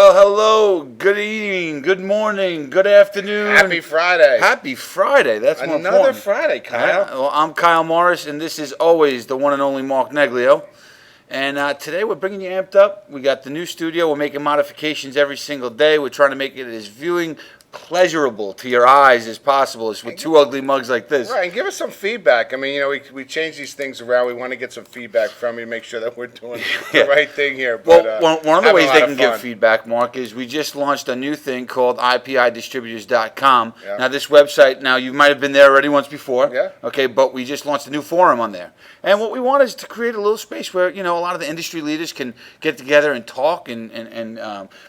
Well, hello, good evening, good morning, good afternoon. Happy Friday. Happy Friday. That's more Another important. Friday, Kyle. Well, I'm Kyle Morris, and this is always the one and only Mark Neglio. And today we're bringing you amped up. We got the new studio. We're making modifications every single day. We're trying to make it as viewing pleasurable to your eyes as possible. It's with two ugly mugs like this. Right, and give us some feedback. I mean, we change these things around. We want to get some feedback from you, make sure that we're doing the right thing here. But, well, one of the ways they can give fun. feedback, Mark, is we just launched a new thing called IPIdistributors.com. Yeah. Now, this website, you might have been there already once before. Yeah. Okay, but we just launched a new forum on there. And what we want is to create a little space where, a lot of the industry leaders can get together and talk and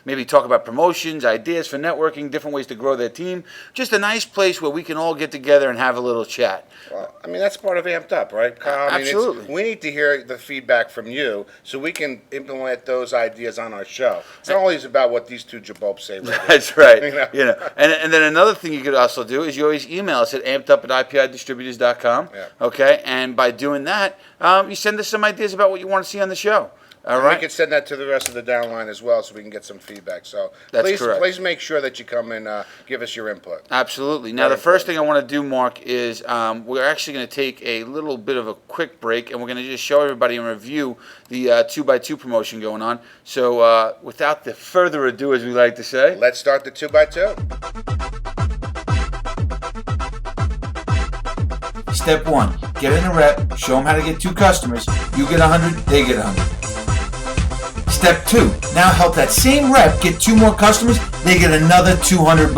maybe talk about promotions, ideas for networking, different ways to grow their team. Just a nice place where we can all get together and have a little chat. Well, I mean, that's part of Amped Up, right, Kyle? I mean, Absolutely. we need to hear the feedback from you so we can implement those ideas on our show. It's not always about what these two jabobs say. Right. That's right. And then another thing you could also do is you always email us at ampedup@IPIdistributors.com. Yeah. Okay, and by doing that, you send us some ideas about what you want to see on the show. All right. We can send that to the rest of the downline as well, so we can get some feedback. So That's correct. Please make sure that you come and give us your input. Absolutely. Now, the first thing I want to do, Mark, is we're actually going to take a little bit of a quick break, and we're going to just show everybody and review the 2x2 promotion going on. So without the further ado, as we like to say, Let's start the 2x2. Step 1, get in a rep, show them how to get 2 customers. You get 100, they get 100. Step 2, now help that same rep get 2 more customers, they get another $200.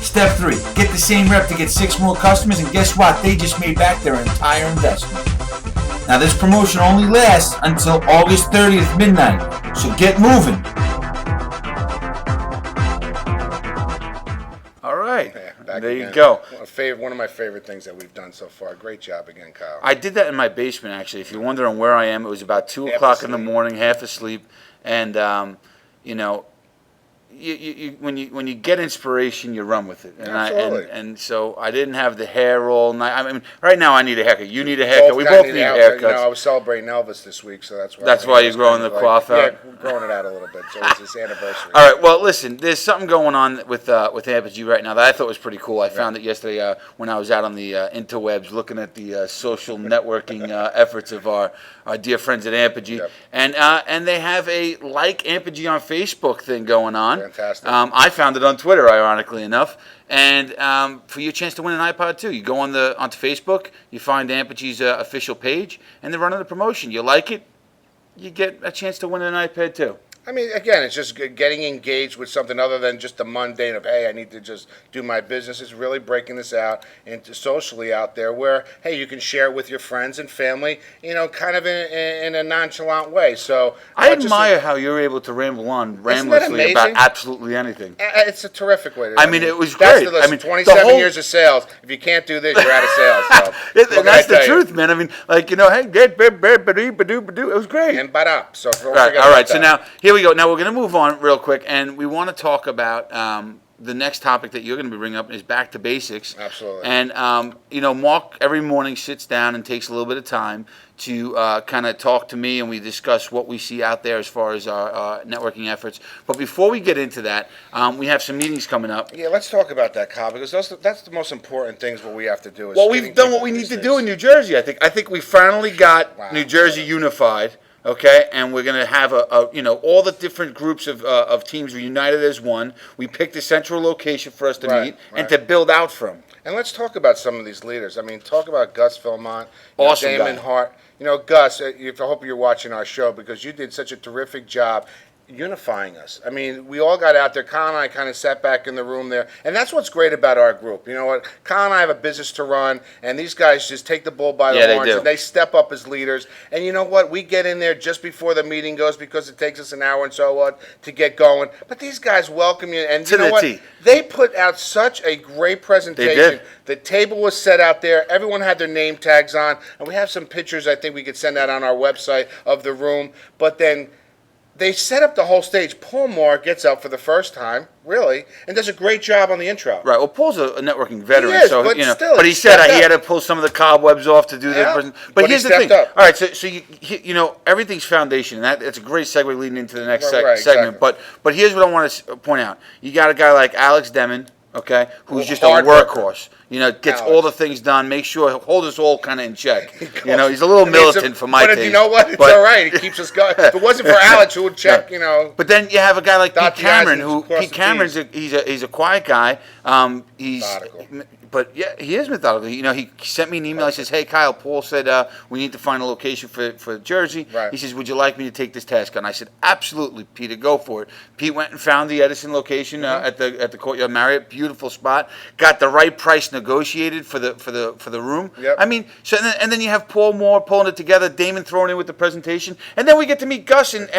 Step 3, get the same rep to get 6 more customers, and guess what? They just made back their entire investment. Now this promotion only lasts until August 30th midnight, so get moving. all right. Back There again. you go. One of my favorite things that we've done so far. Great job again, Kyle. I did that in my basement, actually. If you're wondering where I am, it was about 2 o'clock in the morning, half asleep. And, when you get inspiration, you run with it. And Absolutely. and so I didn't have the hair all night. I mean, right now I need a haircut. You need a haircut. We both need haircuts. I was celebrating Elvis this week, so that's why. That's why you're growing the coif out? Yeah, growing it out a little bit. So it's his anniversary. All right. Well, listen. There's something going on with Apogee right now that I thought was pretty cool. I found it yesterday when I was out on the interwebs looking at the social networking efforts of our dear friends at Apogee, Yep. and they have a like Apogee on Facebook thing going on. Fantastic. I found it on Twitter, ironically enough. And for your chance to win an iPod too, you go onto Facebook, you find Apogee's official page, and they're running a promotion. You like it, you get a chance to win an iPad too. I mean, again, it's just getting engaged with something other than just the mundane of, hey, I need to just do my business. It's really breaking this out into socially out there where, hey, you can share it with your friends and family, kind of in a nonchalant way. So I admire how you're able to ramble on ramblessly about absolutely anything. It's a terrific way to do I mean, it was great. That's 27 years of sales. If you can't do this, you're out of sales. So and that's the truth, man. I mean, hey, it was great. And up. So all right. So now here we go. Now we're going to move on real quick, and we want to talk about the next topic that you're going to be bringing up is back to basics. Absolutely. And Mark every morning sits down and takes a little bit of time to kind of talk to me, and we discuss what we see out there as far as our networking efforts. But before we get into that, we have some meetings coming up. Yeah, let's talk about that, Kyle, because that's the most important things what we have to do. Well, we've done what we need to do in New Jersey. I think we finally got New Jersey unified. Okay, and we're going to have all the different groups of teams are united as one. We picked a central location for us to meet and to build out from. And let's talk about some of these leaders. I mean, talk about Gus Philmont, awesome Damon guy. Hart. Gus, I hope you're watching our show because you did such a terrific job unifying us. I mean, we all got out there. Kyle and I kind of sat back in the room there, and that's what's great about our group. You know what? Kyle and I have a business to run, and these guys just take the bull by the horns, and they step up as leaders. And you know what? We get in there just before the meeting goes because it takes us an hour and so on to get going. But these guys welcome you, and you know what? They put out such a great presentation. They did. The table was set out there. Everyone had their name tags on, and we have some pictures I think we could send out on our website of the room. But then They set up the whole stage. Paul Moore gets up for the first time, really, and does a great job on the intro. Right. Well, Paul's a networking veteran, He is, so but you know. still, But he he said stepped he had up. to pull some of the cobwebs off to do Yeah, this. but But he here's the stepped thing. up. All right. So you know everything's foundation. That's a great segue leading into the next Right, segment. exactly. But here's what I want to point out. You got a guy like Alex Demon, okay, who's just a Hard worker. workhorse. You know, gets Alex. all the things done. Make sure hold us all kind of in check. You know, he's a little I mean, militant for my But taste. you know what? It's all right. He keeps us going. If it wasn't for Alex, who would check, you know. But then you have a guy like Dot Pete the I's Cameron, and who cross Pete the Cameron's T's. he's a quiet guy. He's Methodical. but yeah, he is methodical. You know, he sent me an email. He says, "Hey, Kyle, Paul said we need to find a location for Jersey." Right. He says, "Would you like me to take this task on?" I said, "Absolutely, Peter, go for it." Pete went and found the Edison location at the Courtyard Marriott, beautiful spot. Got the right price negotiated for the room. Yep. I mean, so and then you have Paul Moore pulling it together, Damon throwing in with the presentation, and then we get to meet Gus and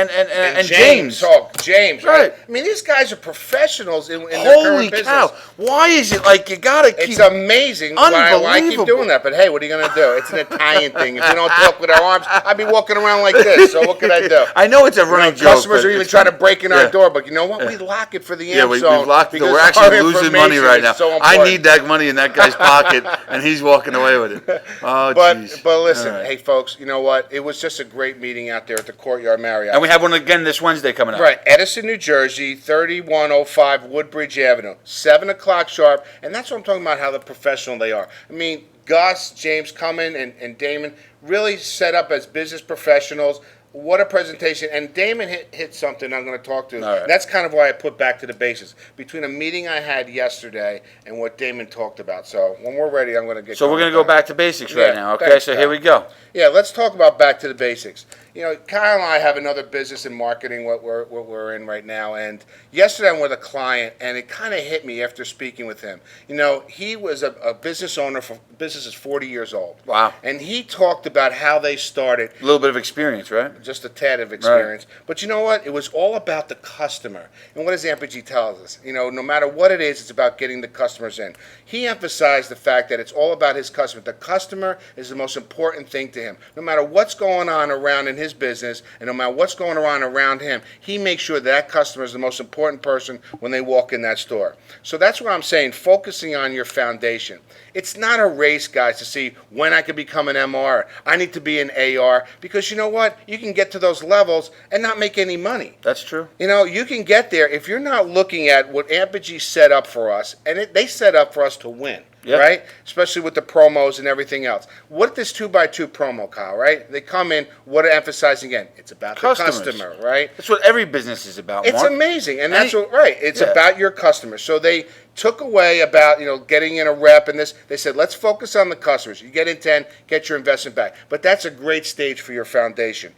James. Oh, James, right? Right. I mean, these guys are professionals in their Holy current business. cow! Why is it like you gotta keep? It's amazing why I keep Unbelievable. doing that. But hey, what are you going to do? It's an Italian thing. If we don't talk with our arms, I'd be walking around like this. So what could I do? I know it's a You know, running joke. customers but are even it's trying to break in our yeah. door, but you know what? We lock it for the Yeah, amp we've zone locked the door. because We're actually our losing money information right is now. so I important. need that money in that guy's pocket, and he's walking away with it. Oh, But jeez. listen, All right. hey folks, you know what? It was just a great meeting out there at the Courtyard Marriott. And we have one again this Wednesday coming up. Right, Edison, New Jersey, 3105 Woodbridge Avenue, 7 o'clock sharp. And that's what I'm talking about, how the professional they are. I mean, Gus, James Cummin, and Damon really set up as business professionals. What a presentation. And Damon hit something I'm going to talk to. All right. And that's kind of why I put back to the basics. Between a meeting I had yesterday and what Damon talked about. So when we're ready, I'm going to get So we're going to go back to basics right Yeah, now, okay? thanks, So Kyle. here we go. Yeah, let's talk about back to the basics. You know, Kyle and I have another business in marketing, what we're in right now. And yesterday I'm with a client, and it kind of hit me after speaking with him. You know, he was a business owner for business is 40 years old. Wow. And he talked about how they started. A little bit of experience, right? Just a tad of experience. But you know what? It was all about the customer. And what does Ampage tells us? You know, no matter what it is, it's about getting the customers in. He emphasized the fact that it's all about his customer. The customer is the most important thing to him. No matter what's going on around in his business, and no matter what's going on around him, he makes sure that customer is the most important person when they walk in that store. So that's what I'm saying, focusing on your foundation. It's not a race, guys, to see when I could become an MR. I need to be an AR, because you know what? You can get to those levels and not make any money. That's true. You know, you can get there if you're not looking at what Ampage set up for us, and they set up for us to win, Yep. right? Especially with the promos and everything else. What this 2x2 promo, Kyle, right? They come in, what to emphasize again? It's about Customers. the customer, right? That's what every business is about, It's Mark. amazing, and And that's what, right, it's yeah. about your customer. So they took away about, you know, getting in a rep and this. They said, let's focus on the customers. You get in 10, get your investment back. But that's a great stage for your foundation.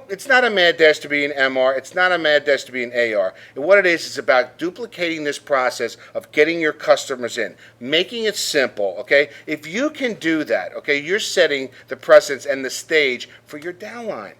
It's not a mad dash to be an MR. It's not a mad dash to be an AR. And what it is about duplicating this process of getting your customers in, making it simple, okay? If you can do that, okay, you're setting the precedence and the stage for your downline.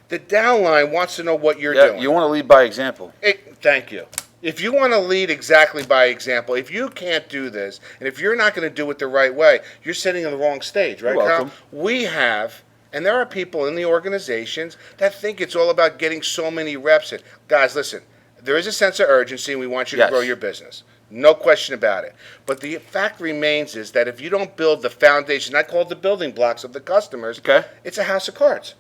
The downline wants to know what you're Yeah, doing. you want to lead by example. Thank you. If you want to lead exactly by example, if you can't do this, and if you're not going to do it the right way, you're setting on the wrong stage, right, You're Kyle? welcome. We have, and there are people in the organizations that think it's all about getting so many reps in. Guys, listen, there is a sense of urgency, and we want you to Yes. grow your business. No question about it. But the fact remains is that if you don't build the foundation, I call it the building blocks of the customers, Okay. it's a house of cards.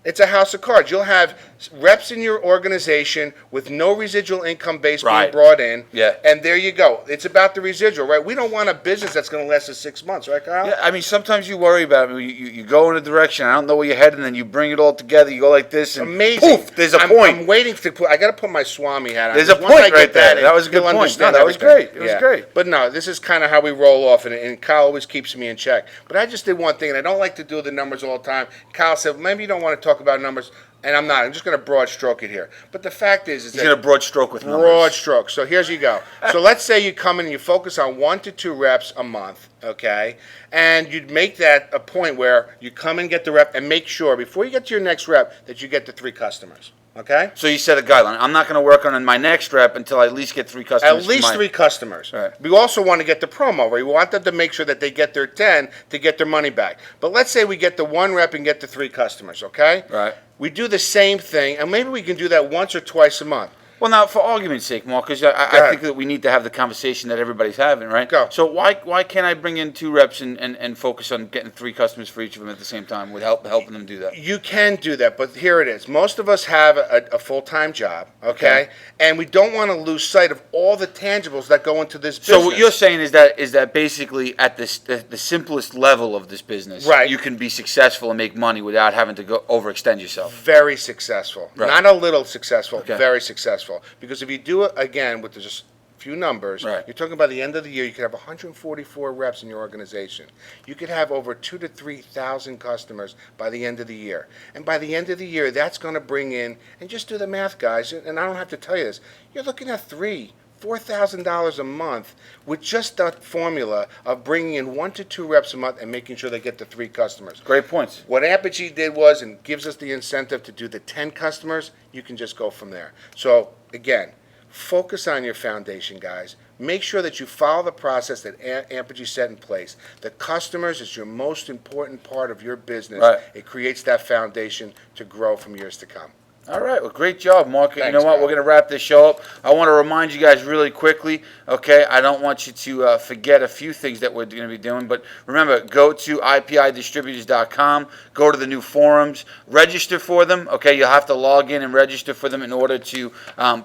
It's a house of cards. You'll have reps in your organization with no residual income base being Right. brought in. Yeah. And there you go. It's about the residual, right? We don't want a business that's going to last us 6 months, right, Kyle? Yeah, I mean, sometimes you worry about it. You go in a direction, I don't know where you're heading, and then you bring it all together, you go like this, and Amazing. poof, there's a I'm, point. I'm waiting to put, I got to put my Swami hat on. There's a because once I point get right there. in, That was a good you'll point. understand No, that was everything. great. It was great. But no, this is kind of how we roll off, and Kyle always keeps me in check. But I just did one thing, and I don't like to do the numbers all the time. Kyle said, well, maybe you don't want to talk about numbers. And I'm not. I'm just going to broad stroke it here. But the fact is He's that going to broad stroke with numbers. broad stroke. So here's you go. So let's say you come in and you focus on 1 to 2 reps a month, okay? And you'd make that a point where you come and get the rep and make sure before you get to your next rep that you get the 3 customers. Okay? So you set a guideline. I'm not going to work on my next rep until I at least get 3 customers. At least 3 customers. Right. We also want to get the promo. We want them to make sure that they get their 10 to get their money back. But let's say we get the 1 rep and get the 3 customers, okay? Right. We do the same thing, and maybe we can do that once or twice a month. Well, now, for argument's sake, Mark, because I think that we need to have the conversation that everybody's having, right? Go. So why can't I bring in 2 reps and focus on getting 3 customers for each of them at the same time with helping them do that? You can do that, but here it is. Most of us have a full-time job, okay? Okay. And we don't want to lose sight of all the tangibles that go into this So business. what you're saying is that basically at the simplest level of this business, Right. you can be successful and make money without having to go overextend yourself. Very successful. Right. Not a little successful, Okay. very successful. Because if you do it again with just a few numbers, Right. you're talking about the end of the year, you could have 144 reps in your organization. You could have over 2,000 to 3,000 customers by the end of the year. And by the end of the year, that's going to bring in, and just do the math, guys, and I don't have to tell you this, you're looking at $4,000 a month with just that formula of bringing in 1 to 2 reps a month and making sure they get the 3 customers. Great points. What Apogee did was, and gives us the incentive to do the 10 customers, you can just go from there. So, again, focus on your foundation, guys. Make sure that you follow the process that Apogee set in place. The customers is your most important part of your business. Right. It creates that foundation to grow from years to come. All right, well, great job, Mark. You Thanks, know what? Kyle. We're going to wrap this show up. I want to remind you guys really quickly, okay? I don't want you to forget a few things that we're going to be doing, but remember, go to IPIdistributors.com, go to the new forums, register for them, okay? You'll have to log in and register for them in order to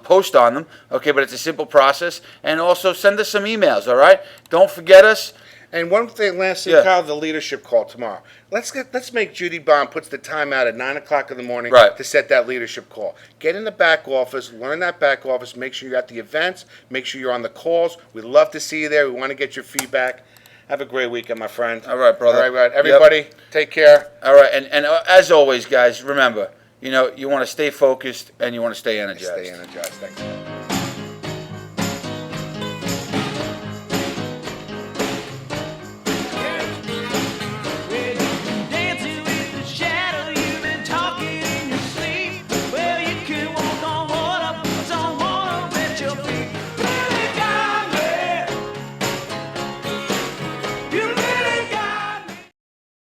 post on them, okay? But it's a simple process. And also send us some emails, all right? Don't forget us. And one thing, last thing, Yeah. Kyle, the leadership call tomorrow. Let's make Judy Bond puts the time out at 9:00 in the morning Right. to set that leadership call. Get in the back office, learn that back office, make sure you're at the events, make sure you're on the calls. We'd love to see you there. We want to get your feedback. Have a great weekend, my friend. All right, brother. All right. Everybody, take care. All right, and as always, guys, remember, you want to stay focused and you want to stay energized. Stay energized. Thank you.